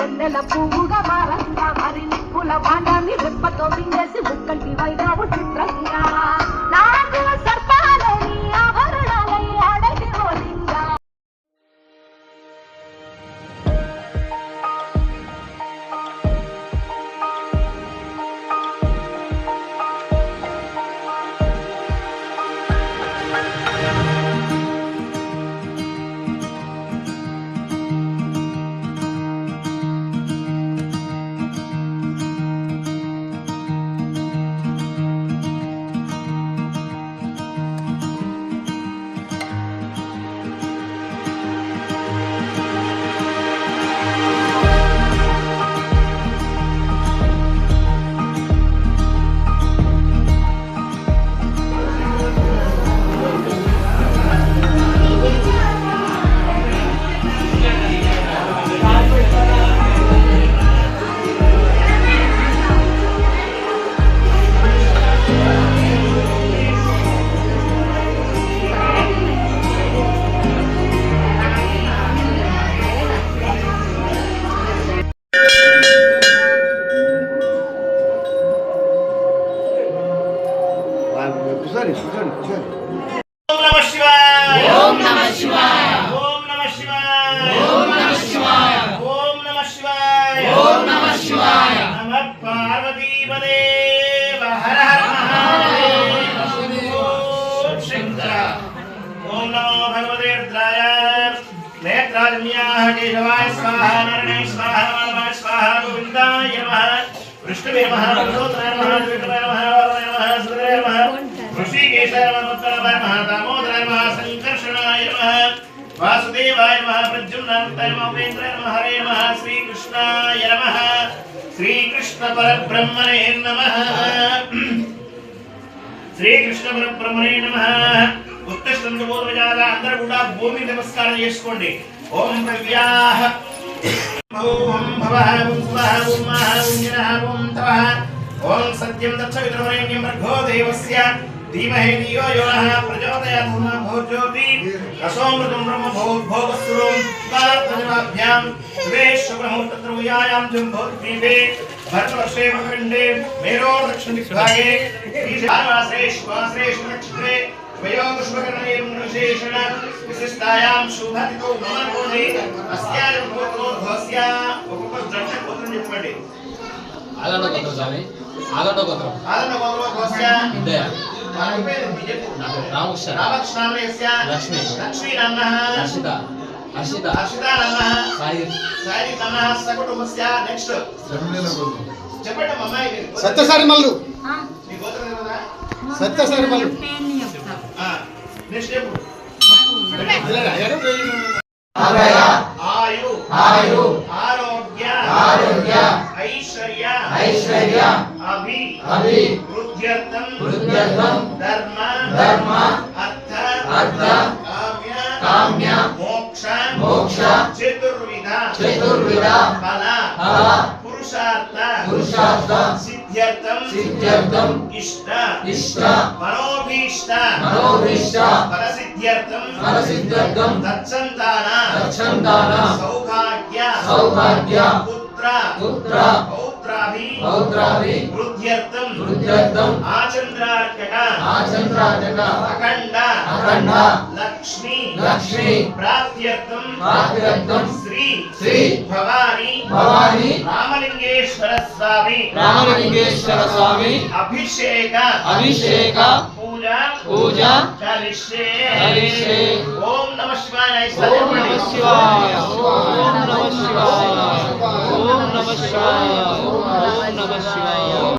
ఎన్నెల పువ్వుగా మారంగా మరి నిప్పుల బాండాన్ని రెప్పతో మింగేసి ముక్కంటి వైరావు చిత్రంగా నాకు సర్పాలని ఆభరణాలై ఆడది ఓలింగా. ఓం నమః శివాయ ఓం నమః శివాయ ఓం నమః శివాయ ఓం నమః శివాయ ఓం నమః శివాయ ఓం నమః శివాయ నమః పార్వతీపదే హర హర మహాదేవ ఓం శంకర ఓం నమో భగవతే రుద్రాయ నేత్రాజన్యాః కేశవాయ స్వాహా నరణే స్వాహా నమః స్వాహా గోవిందాయ నమః విష్ణువే నమః పురుషోత్తమాయ నమః విష్ణువే నమః వామనాయ నమః సుదేవాయ నమః ऋषिकेशाय नमः उत्तराय नमः दामोदराय नमः संकर्षणाय नमः वासुदेवाय नमः प्रद्युम्नाय नमः उपेन्द्राय नमः हरे नमः श्रीकृष्णाय नमः श्रीकृष्ण परब्रह्मणे नमः श्रीकृष्ण परब्रह्मणे नमः उत्तष्टं बोधवजाला अंदर కూడా భూమి నమస్కారం చేసుకోండి ఓం భవ్యాః ఓం భవః ఓం స్వః ఓం మహః ఓం జనః ఓం తవః ఓం సత్యం దక్షవిద్రవరేణ్యం భర్గో దేవస్య धीमहि धियो यो नः प्रचोदयात् भोज्योति रसोमृतं ब्रह्म भोगस्वरूपं कालप्रजवाभ्यां सुरेशुभमुहूर्तत्रयायां जम्बोद्वीपे भरतवर्षे वक्रण्डे मेरो दक्षिणदिग्भागे श्रीशावासे श्वासेषु नक्षत्रे वयोगुष्मकर्णये विशेषण विशिष्टायां शुभतिथौ नमोदे अस्यां भोगोद्भवस्य उपपद्रष्टपुत्रं చెప్పండి ఆగండ గోత్రం స్వామి ఆగండ గోత్రం భవస్య దయ రామకృష్ణ లక్ష్మి లక్ష్మీ నామ్నః హర్షిత నామ్నః సాయి నామ్నః సకుటుంబస్య నెక్స్ట్ చెప్పండి అమ్మాయి సత్యసారి మల్లు మీ గోత్రం ఏమన్నా సత్యసారి మల్లు నెక్స్ట్ చెప్పు ఆయు ఆరోగ్య ఐశ్వర్య అభి వృద్ధ్యర్థం ధర్మ అర్థ కామ్య మోక్ష చతుర్విధ ఫల పురుషార్థ సిద్ధ్యర్థం ఇష్ట మనోభీష్ట ఫలసిద్ధ్యర్థం తత్సంతాన సౌభాగ్య పుత్ర పౌత్రాభి వృద్ధ్యర్థం ఆచంద్రార్కట అఖండ లక్ష్మి ప్రాప్త్యర్థం శ్రీ భవాని రామలింగేశ్వర స్వామి అభిషేక పూజ కరిష్యే ఓం నమః శివాయ ఓం నమః శివాయ ఓం నమః శివాయ ఓం నమః శివాయ ఓం నమః శివాయ